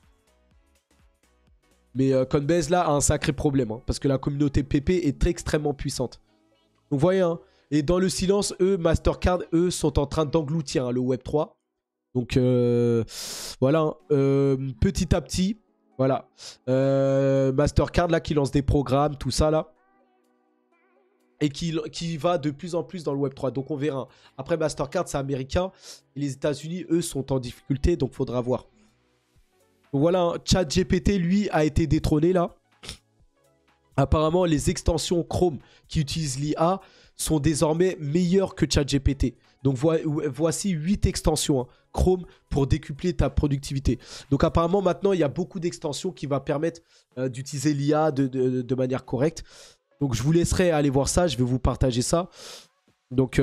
Mais Coinbase là a un sacré problème hein, parce que la communauté PP est extrêmement puissante. Donc, vous voyez, hein, et dans le silence, Mastercard, sont en train d'engloutir hein, le Web3. Donc, voilà, petit à petit, voilà. Mastercard, là, qui lance des programmes, tout ça, là. Et qui va de plus en plus dans le Web3. Donc, on verra. Après, Mastercard, c'est américain. Et les États-Unis, eux, sont en difficulté. Donc, il faudra voir. Donc, voilà, hein, ChatGPT, lui, a été détrôné, là. Apparemment, les extensions Chrome qui utilisent l'IA sont désormais meilleures que ChatGPT. Donc, voici 8 extensions hein, Chrome pour décupler ta productivité. Donc, apparemment, maintenant, il y a beaucoup d'extensions qui vont permettre d'utiliser l'IA de manière correcte. Donc, je vous laisserai aller voir ça. Je vais vous partager ça. Donc,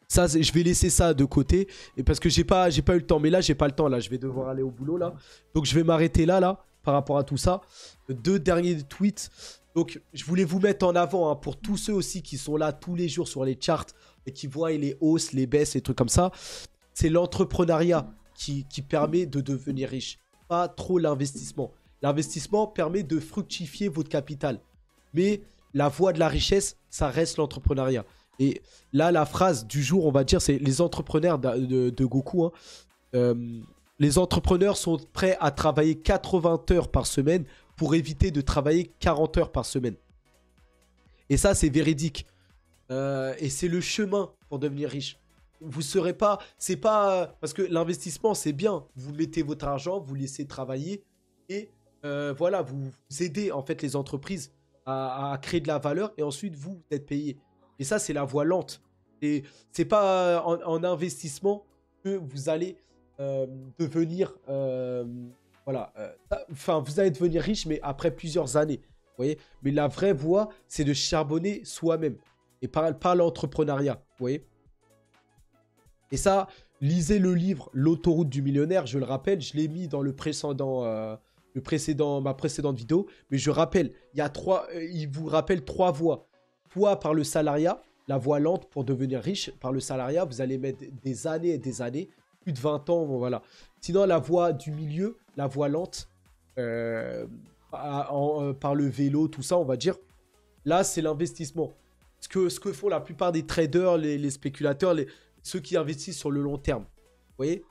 ça, je vais laisser ça de côté. Et parce que j'ai pas eu le temps. Mais là, j'ai pas le temps. Là, je vais devoir aller au boulot. Là. Donc, je vais m'arrêter là. Par rapport à tout ça. 2 derniers tweets. Donc, je voulais vous mettre en avant hein, pour tous ceux aussi qui sont là tous les jours sur les charts et qui voient les hausses, les baisses et trucs comme ça. C'est l'entrepreneuriat qui permet de devenir riche, pas trop l'investissement. L'investissement permet de fructifier votre capital. Mais la voie de la richesse, ça reste l'entrepreneuriat. Et là, la phrase du jour, on va dire, c'est les entrepreneurs de Goku. Hein, les entrepreneurs sont prêts à travailler 80 heures par semaine pour éviter de travailler 40 heures par semaine. Et ça, c'est véridique. Et c'est le chemin pour devenir riche. Vous serez pas... C'est pas... Parce que l'investissement, c'est bien. Vous mettez votre argent, vous laissez travailler. Et voilà, vous aidez en fait les entreprises à créer de la valeur. Et ensuite, vous êtes payé. Et ça, c'est la voie lente. Et c'est pas en investissement que vous allez devenir... voilà. Enfin, vous allez devenir riche, mais après plusieurs années. Vous voyez? Mais la vraie voie, c'est de charbonner soi-même. Et par l'entrepreneuriat. Vous voyez? Et ça, lisez le livre L'autoroute du millionnaire. Je le rappelle, je l'ai mis dans ma précédente vidéo. Mais je rappelle, il vous rappelle 3 voies. Soit par le salariat, la voie lente pour devenir riche. Par le salariat, vous allez mettre des années et des années. Plus de 20 ans, voilà. Sinon, la voie du milieu, la voie lente, par le vélo, tout ça, on va dire. Là, c'est l'investissement. Ce que font la plupart des traders, les spéculateurs, ceux qui investissent sur le long terme. Vous voyez?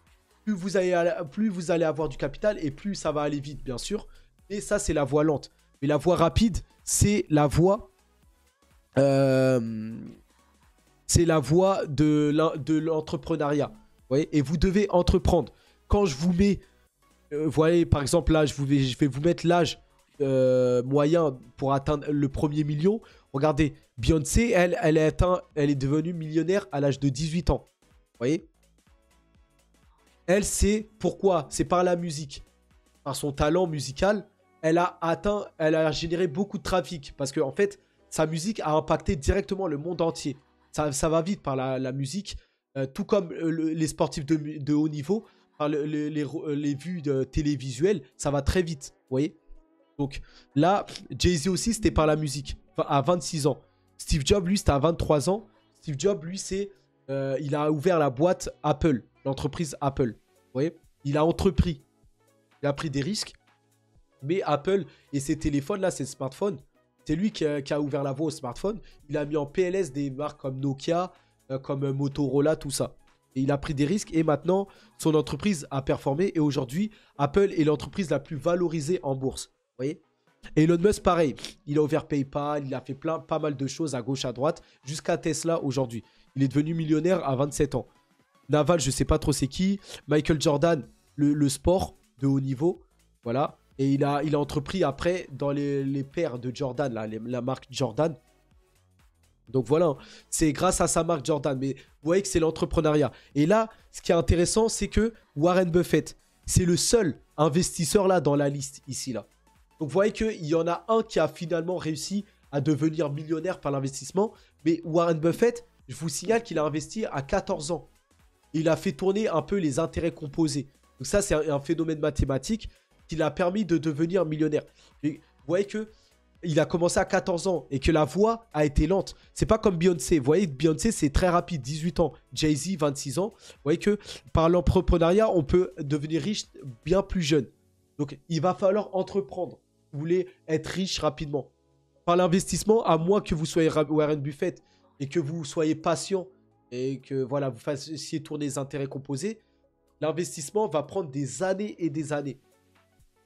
Plus vous allez avoir du capital et plus ça va aller vite, bien sûr. Et ça, c'est la voie lente. Mais la voie rapide, c'est la voie... c'est la voie de l'entrepreneuriat. Vous voyez? Et vous devez entreprendre. Quand je vous mets... vous voyez, par exemple, là, je vais vous mettre l'âge moyen pour atteindre le premier million. Regardez, Beyoncé, elle est devenue millionnaire à l'âge de 18 ans. Vous voyez? Elle, c'est pourquoi? C'est par la musique. Par son talent musical, elle a généré beaucoup de trafic. Parce qu'en fait, sa musique a impacté directement le monde entier. Ça va vite par la musique. Tout comme les sportifs de haut niveau, par les vues télévisuelles, ça va très vite. Vous voyez? Donc là, Jay-Z aussi, c'était par la musique. Enfin, à 26 ans. Steve Jobs, lui, c'était à 23 ans. Steve Jobs, lui, il a ouvert la boîte Apple, l'entreprise Apple. Vous voyez? Il a entrepris. Il a pris des risques. Mais Apple et ses téléphones, là, ses smartphones, c'est lui qui a ouvert la voie au smartphone. Il a mis en PLS des marques comme Nokia, comme Motorola, tout ça. Et il a pris des risques et maintenant, son entreprise a performé. Et aujourd'hui, Apple est l'entreprise la plus valorisée en bourse. Vous voyez? Et Elon Musk, pareil. Il a ouvert PayPal, il a fait pas mal de choses à gauche, à droite, jusqu'à Tesla aujourd'hui. Il est devenu millionnaire à 27 ans. Naval, je sais pas trop c'est qui. Michael Jordan, le sport de haut niveau. Voilà. Et il a entrepris après dans les paires de Jordan, là, la marque Jordan. Donc voilà, c'est grâce à sa marque Jordan. Mais vous voyez que c'est l'entrepreneuriat. Et là, ce qui est intéressant, c'est que Warren Buffett, c'est le seul investisseur là dans la liste ici là. Donc vous voyez qu'il y en a un qui a finalement réussi à devenir millionnaire par l'investissement. Mais Warren Buffett, je vous signale qu'il a investi à 14 ans. Il a fait tourner un peu les intérêts composés. Donc ça, c'est un phénomène mathématique qui l'a permis de devenir millionnaire. Et vous voyez que il a commencé à 14 ans et que la voie a été lente. C'est pas comme Beyoncé. Vous voyez, Beyoncé, c'est très rapide, 18 ans. Jay-Z, 26 ans. Vous voyez que par l'entrepreneuriat, on peut devenir riche bien plus jeune. Donc, il va falloir entreprendre. Vous voulez être riche rapidement. Par l'investissement, à moins que vous soyez Warren Buffett et que vous soyez patient et que voilà, vous fassiez tourner les intérêts composés, l'investissement va prendre des années et des années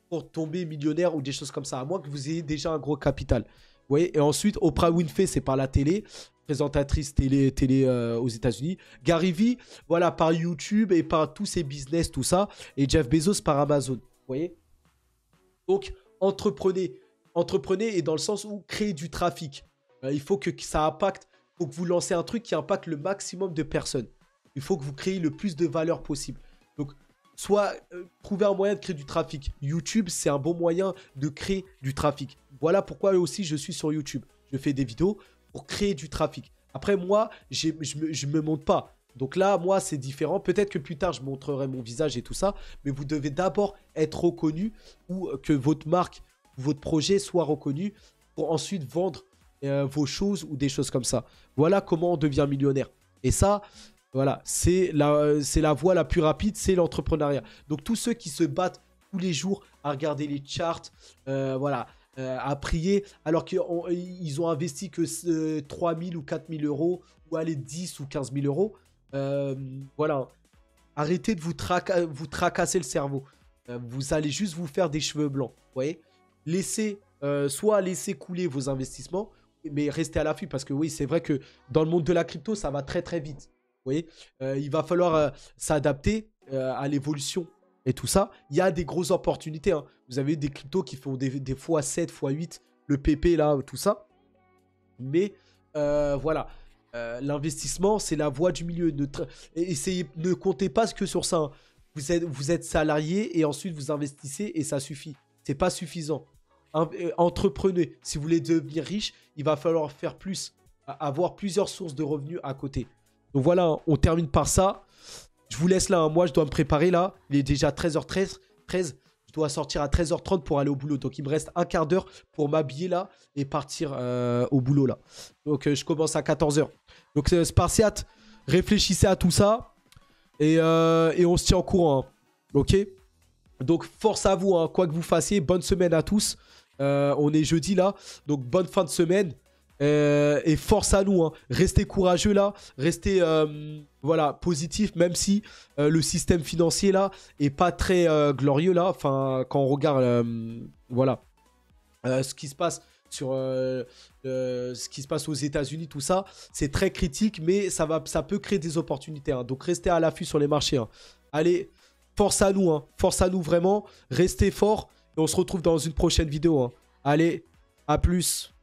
pour tomber millionnaire ou des choses comme ça, à moins que vous ayez déjà un gros capital. Vous voyez? Et ensuite, Oprah Winfrey, c'est par la télé, présentatrice télé aux États-Unis. Gary Vee, voilà, par YouTube et par tous ses business, tout ça. Et Jeff Bezos par Amazon. Vous voyez? Donc, entreprenez. Entreprenez et dans le sens où créez du trafic. Il faut que ça impacte. Il faut que vous lancez un truc qui impacte le maximum de personnes. Il faut que vous créez le plus de valeur possible. Donc, soit trouver un moyen de créer du trafic. YouTube, c'est un bon moyen de créer du trafic. Voilà pourquoi aussi je suis sur YouTube. Je fais des vidéos pour créer du trafic. Après, moi, je me montre pas. Donc là, moi, c'est différent. Peut-être que plus tard, je montrerai mon visage et tout ça. Mais vous devez d'abord être reconnu ou que votre marque ou votre projet soit reconnu pour ensuite vendre vos choses ou des choses comme ça. Voilà comment on devient millionnaire. Et ça, voilà, c'est la voie la plus rapide, c'est l'entrepreneuriat. Donc tous ceux qui se battent tous les jours à regarder les charts, voilà, à prier, alors qu'ils ont investi que 3 000 ou 4 000 euros, ou allez 10 ou 15 000 euros, voilà, arrêtez de vous tracasser le cerveau. Vous allez juste vous faire des cheveux blancs, vous voyez. Soit laissez couler vos investissements, mais restez à l'affût, parce que oui, c'est vrai que dans le monde de la crypto, ça va très très vite. Vous voyez, il va falloir s'adapter à l'évolution et tout ça. Il y a des grosses opportunités, hein. Vous avez des cryptos qui font des x7, x8, le PP là, tout ça. Mais voilà, l'investissement, c'est la voie du milieu. Ne comptez pas que sur ça, hein. Vous êtes salarié et ensuite vous investissez et ça suffit. C'est pas suffisant. Entreprenez. Si vous voulez devenir riche, il va falloir faire plus, avoir plusieurs sources de revenus à côté. Donc voilà, hein, on termine par ça. Je vous laisse là, hein. Moi je dois me préparer là. Il est déjà 13h13. Je dois sortir à 13h30 pour aller au boulot. Donc il me reste un quart d'heure pour m'habiller là et partir au boulot là. Donc je commence à 14h. Donc Spartiate, réfléchissez à tout ça. Et on se tient au courant, hein. Ok? Donc force à vous, hein, quoi que vous fassiez. Bonne semaine à tous. On est jeudi là. Donc bonne fin de semaine. Et force à nous, hein. Restez courageux là. Restez voilà, positif. Même si le système financier là est pas très glorieux là. Enfin, quand on regarde voilà, ce qui se passe sur ce qui se passe aux États-Unis, tout ça, c'est très critique, mais ça peut créer des opportunités, hein. Donc restez à l'affût sur les marchés, hein. Allez, force à nous, hein. Force à nous vraiment, restez forts et on se retrouve dans une prochaine vidéo, hein. Allez, à plus.